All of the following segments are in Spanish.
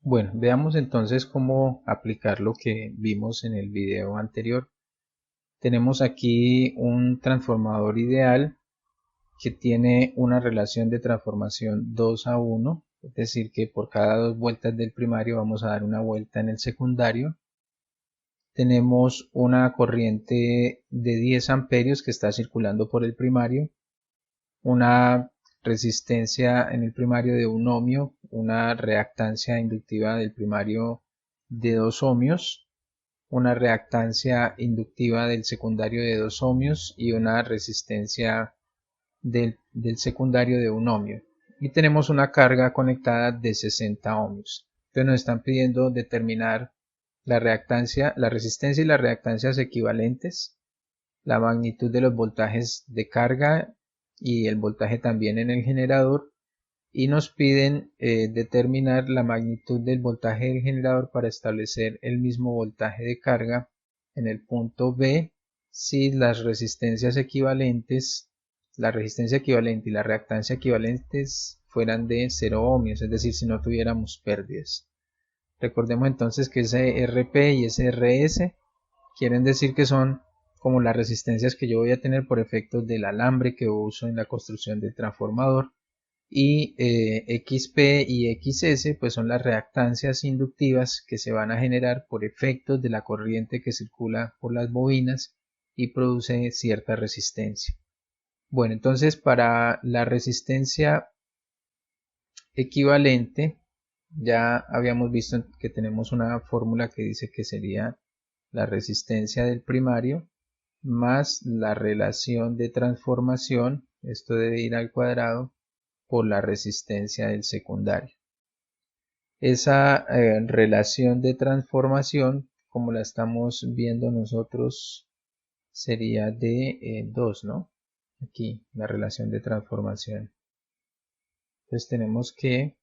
Bueno, veamos entonces cómo aplicar lo que vimos en el video anterior. Tenemos aquí un transformador ideal que tiene una relación de transformación 2 a 1, es decir que por cada 2 vueltas del primario vamos a dar una vuelta en el secundario. Tenemos una corriente de 10 amperios que está circulando por el primario, una resistencia en el primario de 1 ohmio, una reactancia inductiva del primario de 2 ohmios, una reactancia inductiva del secundario de 2 ohmios y una resistencia del secundario de 1 ohmio. Y tenemos una carga conectada de 60 ohmios. Entonces nos están pidiendo determinar la reactancia, la resistencia y las reactancias equivalentes, la magnitud de los voltajes de carga y el voltaje también en el generador, y nos piden determinar la magnitud del voltaje del generador para establecer el mismo voltaje de carga en el punto B si las resistencias equivalentes, la resistencia equivalente y la reactancia equivalentes fueran de 0 ohmios, es decir, si no tuviéramos pérdidas. Recordemos entonces que ese RP y ese RS quieren decir que son como las resistencias que yo voy a tener por efectos del alambre que uso en la construcción del transformador, y XP y XS pues son las reactancias inductivas que se van a generar por efectos de la corriente que circula por las bobinas y produce cierta resistencia. Bueno, entonces para la resistencia equivalente ya habíamos visto que tenemos una fórmula que dice que sería la resistencia del primario más la relación de transformación, esto debe ir al cuadrado, por la resistencia del secundario. Esa relación de transformación, como la estamos viendo nosotros, sería de 2, ¿no? Aquí la relación de transformación. Entonces tenemos que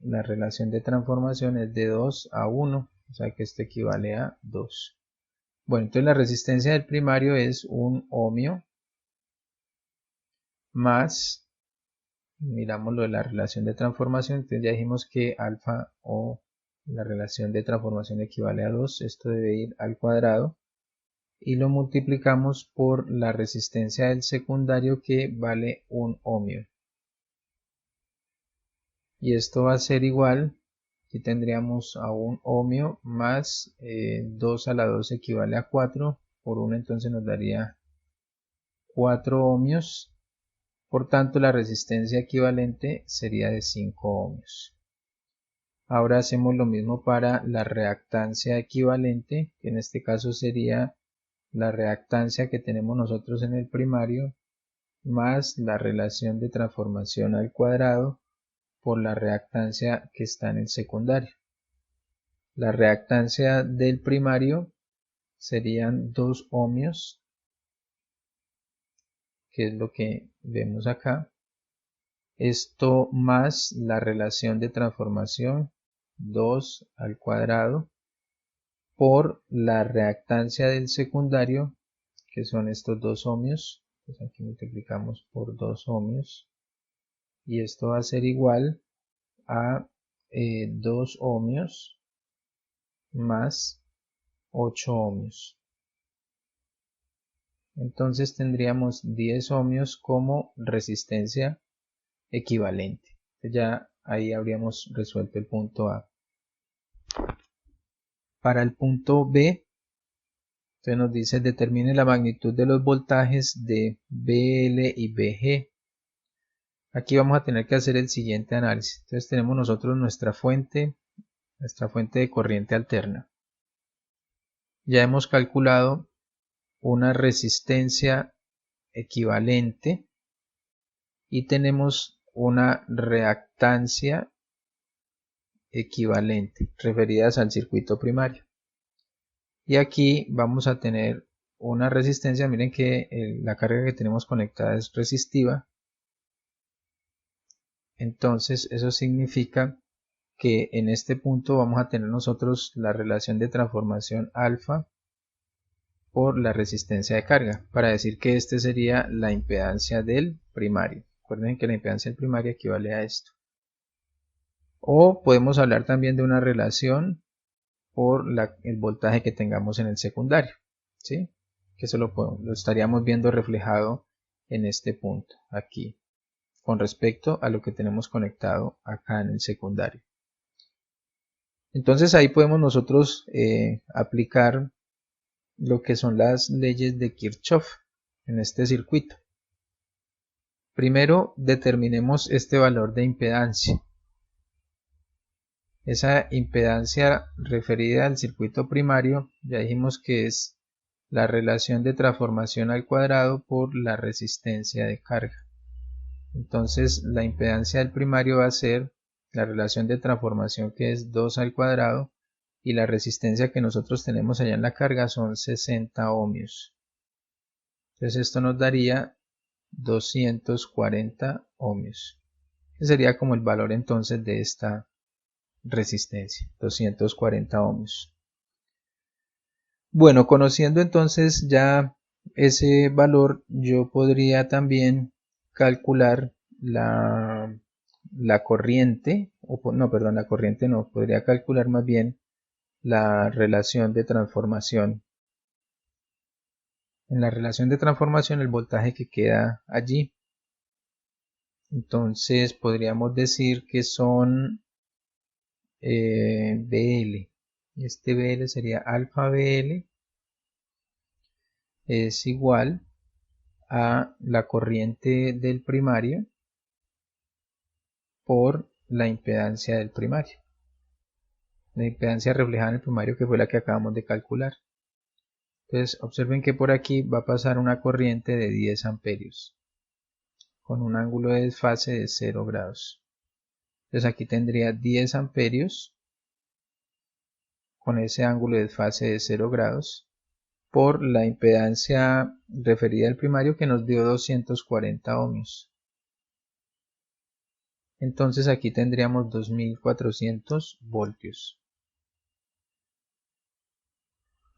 la relación de transformación es de 2 a 1, o sea que esto equivale a 2. Bueno, entonces la resistencia del primario es 1 ohmio más, miramos lo de la relación de transformación, entonces ya dijimos que alfa o la relación de transformación equivale a 2, esto debe ir al cuadrado, y lo multiplicamos por la resistencia del secundario que vale 1 ohmio. Y esto va a ser igual, aquí tendríamos a 1 ohmio más 2 a la 2 equivale a 4, por 1 entonces nos daría 4 ohmios, por tanto la resistencia equivalente sería de 5 ohmios. Ahora hacemos lo mismo para la reactancia equivalente, que en este caso sería la reactancia que tenemos nosotros en el primario más la relación de transformación al cuadrado por la reactancia que está en el secundario. La reactancia del primario serían 2 ohmios, que es lo que vemos acá. Esto más la relación de transformación 2 al cuadrado por la reactancia del secundario, que son estos 2 ohmios. Pues aquí multiplicamos por 2 ohmios y esto va a ser igual a 2 ohmios más 8 ohmios. Entonces tendríamos 10 ohmios como resistencia equivalente. Ya ahí habríamos resuelto el punto A. Para el punto B, entonces nos dice determine la magnitud de los voltajes de BL y BG. Aquí vamos a tener que hacer el siguiente análisis. Entonces tenemos nosotros nuestra fuente de corriente alterna. Ya hemos calculado una resistencia equivalente y tenemos una reactancia equivalente referidas al circuito primario. Y aquí vamos a tener una resistencia, miren que la carga que tenemos conectada es resistiva. Entonces eso significa que en este punto vamos a tener nosotros la relación de transformación alfa por la resistencia de carga, para decir que este sería la impedancia del primario. Recuerden que la impedancia del primario equivale a esto. O podemos hablar también de una relación por el voltaje que tengamos en el secundario, ¿sí? Que eso lo estaríamos viendo reflejado en este punto, aquí, con respecto a lo que tenemos conectado acá en el secundario. Entonces ahí podemos nosotros aplicar lo que son las leyes de Kirchhoff en este circuito. Primero determinemos este valor de impedancia. Esa impedancia referida al circuito primario, ya dijimos que es la relación de transformación al cuadrado por la resistencia de carga. Entonces la impedancia del primario va a ser la relación de transformación, que es 2 al cuadrado, y la resistencia que nosotros tenemos allá en la carga son 60 ohmios. Entonces esto nos daría 240 ohmios. Ese sería como el valor entonces de esta resistencia, 240 ohmios. Bueno, conociendo entonces ya ese valor, yo podría también calcular la corriente, la corriente no, podría calcular más bien la relación de transformación. En la relación de transformación, el voltaje que queda allí. Entonces podríamos decir que son BL. Este BL sería alfa BL es igual a la corriente del primario por la impedancia del primario. La impedancia reflejada en el primario, que fue la que acabamos de calcular. Entonces observen que por aquí va a pasar una corriente de 10 amperios con un ángulo de desfase de 0 grados. Entonces aquí tendría 10 amperios con ese ángulo de desfase de 0 grados por la impedancia referida al primario, que nos dio 240 ohmios. Entonces aquí tendríamos 2400 voltios.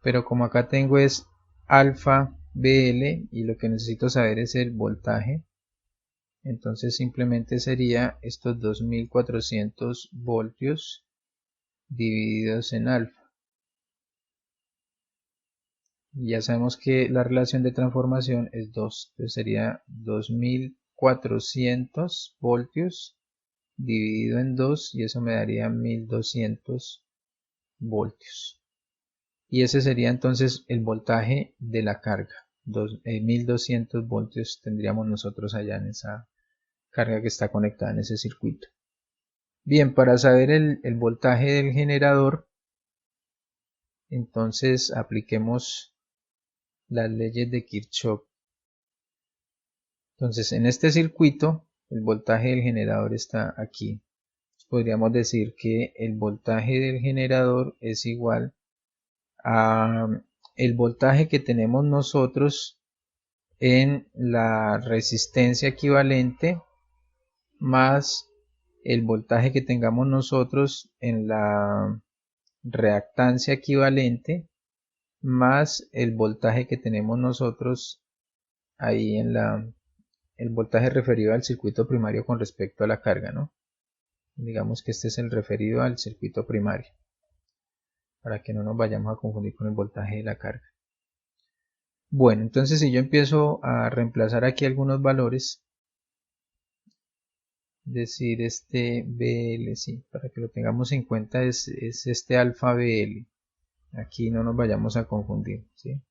Pero como acá tengo es alfa BL y lo que necesito saber es el voltaje, entonces simplemente sería estos 2400 voltios divididos en alfa. Y ya sabemos que la relación de transformación es 2, entonces sería 2400 voltios dividido en 2 y eso me daría 1200 voltios. Y ese sería entonces el voltaje de la carga. 1200 voltios tendríamos nosotros allá en esa carga que está conectada en ese circuito. Bien, para saber el voltaje del generador, entonces apliquemos las leyes de Kirchhoff. Entonces en este circuito el voltaje del generador está aquí. Podríamos decir que el voltaje del generador es igual a el voltaje que tenemos nosotros en la resistencia equivalente más el voltaje que tengamos nosotros en la reactancia equivalente más el voltaje que tenemos nosotros ahí en el voltaje referido al circuito primario con respecto a la carga, ¿no? Digamos que este es el referido al circuito primario, para que no nos vayamos a confundir con el voltaje de la carga. Bueno, entonces si yo empiezo a reemplazar aquí algunos valores, decir este BL, sí, para que lo tengamos en cuenta es este alfa BL. Aquí no nos vayamos a confundir, ¿sí?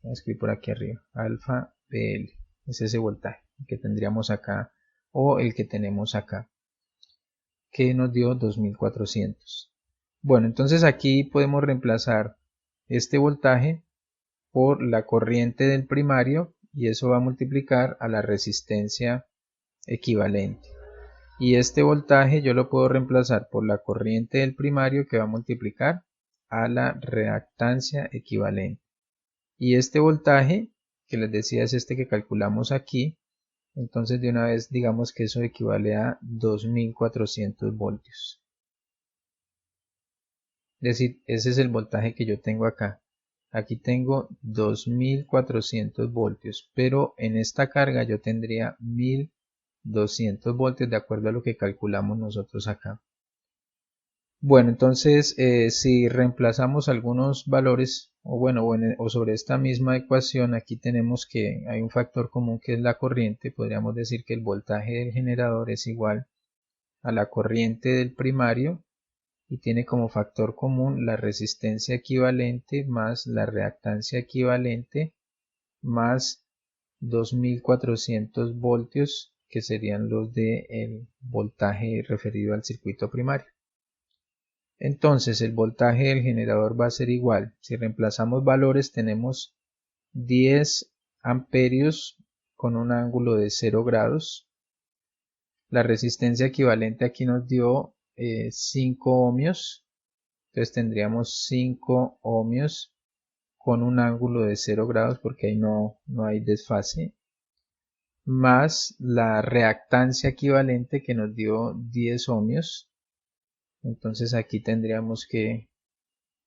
Voy a escribir por aquí arriba, alfa BL, es ese voltaje que tendríamos acá o el que tenemos acá, que nos dio 2400. Bueno, entonces aquí podemos reemplazar este voltaje por la corriente del primario y eso va a multiplicar a la resistencia equivalente. Y este voltaje yo lo puedo reemplazar por la corriente del primario, que va a multiplicar a la reactancia equivalente. Y este voltaje, que les decía, es este que calculamos aquí. Entonces de una vez digamos que eso equivale a 2400 voltios. Es decir, ese es el voltaje que yo tengo acá. Aquí tengo 2400 voltios, pero en esta carga yo tendría 1200 voltios de acuerdo a lo que calculamos nosotros acá. Bueno, entonces si reemplazamos algunos valores o sobre esta misma ecuación, aquí tenemos que hay un factor común que es la corriente. Podríamos decir que el voltaje del generador es igual a la corriente del primario y tiene como factor común la resistencia equivalente más la reactancia equivalente más 2400 voltios, que serían los del voltaje referido al circuito primario. Entonces el voltaje del generador va a ser igual. Si reemplazamos valores, tenemos 10 amperios con un ángulo de 0 grados. La resistencia equivalente aquí nos dio 5 ohmios. Entonces tendríamos 5 ohmios con un ángulo de 0 grados, porque ahí no hay desfase, más la reactancia equivalente que nos dio 10 ohmios. Entonces aquí tendríamos que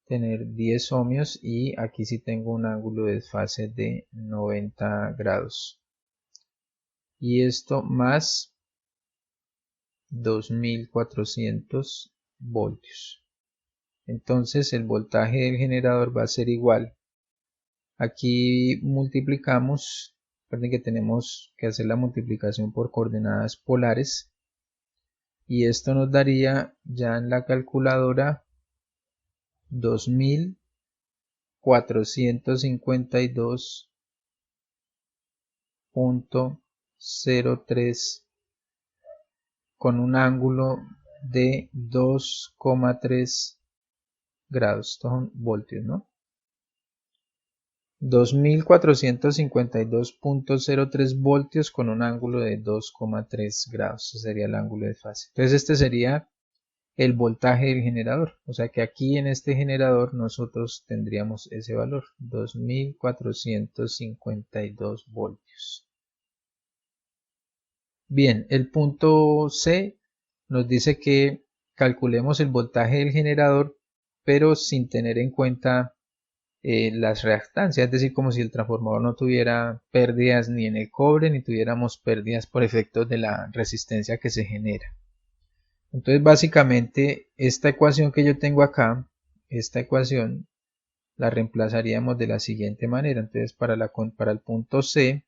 tener 10 ohmios y aquí sí tengo un ángulo de desfase de 90 grados. Y esto más 2400 voltios. Entonces el voltaje del generador va a ser igual. Aquí multiplicamos, recuerden que tenemos que hacer la multiplicación por coordenadas polares. Y esto nos daría ya en la calculadora 2452.03 con un ángulo de 2,3 grados. Estos son voltios, ¿no? 2452.03 voltios con un ángulo de 2,3 grados. Ese sería el ángulo de fase. Entonces este sería el voltaje del generador. O sea que aquí en este generador nosotros tendríamos ese valor, 2452 voltios. Bien, el punto C nos dice que calculemos el voltaje del generador, pero sin tener en cuenta las reactancias, es decir, como si el transformador no tuviera pérdidas ni en el cobre, ni tuviéramos pérdidas por efectos de la resistencia que se genera. Entonces básicamente esta ecuación que yo tengo acá, esta ecuación la reemplazaríamos de la siguiente manera. Entonces para el punto C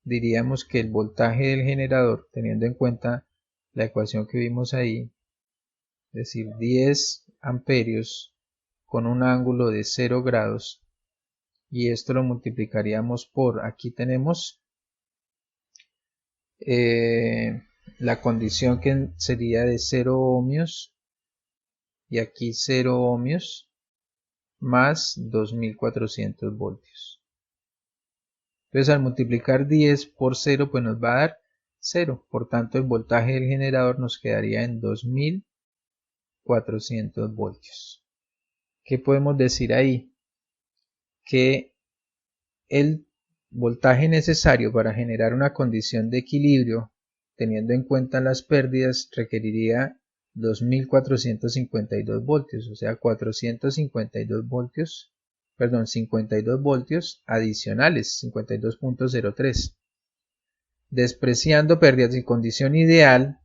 diríamos que el voltaje del generador, teniendo en cuenta la ecuación que vimos ahí, es decir, 10 amperios con un ángulo de 0 grados, y esto lo multiplicaríamos por, aquí tenemos la condición que sería de 0 ohmios y aquí 0 ohmios más 2400 voltios. Entonces al multiplicar 10 por 0 pues nos va a dar 0, por tanto el voltaje del generador nos quedaría en 2400 voltios. ¿Qué podemos decir ahí? Que el voltaje necesario para generar una condición de equilibrio, teniendo en cuenta las pérdidas, requeriría 2452 voltios, o sea 452 voltios, perdón, 52 voltios adicionales, 52.03. Despreciando pérdidas y condición ideal,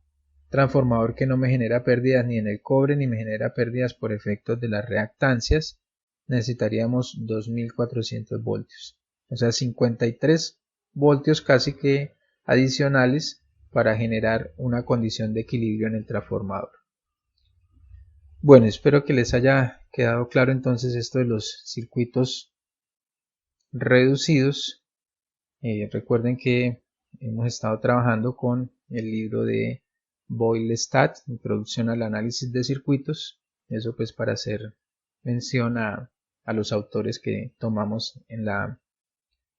transformador que no me genera pérdidas ni en el cobre ni me genera pérdidas por efectos de las reactancias, necesitaríamos 2400 voltios. O sea, 53 voltios casi que adicionales para generar una condición de equilibrio en el transformador. Bueno, espero que les haya quedado claro entonces esto de los circuitos reducidos. Recuerden que hemos estado trabajando con el libro de Boyle-Stat, Introducción al análisis de circuitos. Eso pues para hacer mención a los autores que tomamos en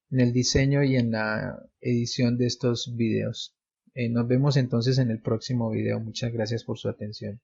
el diseño y en la edición de estos videos. Nos vemos entonces en el próximo video. Muchas gracias por su atención.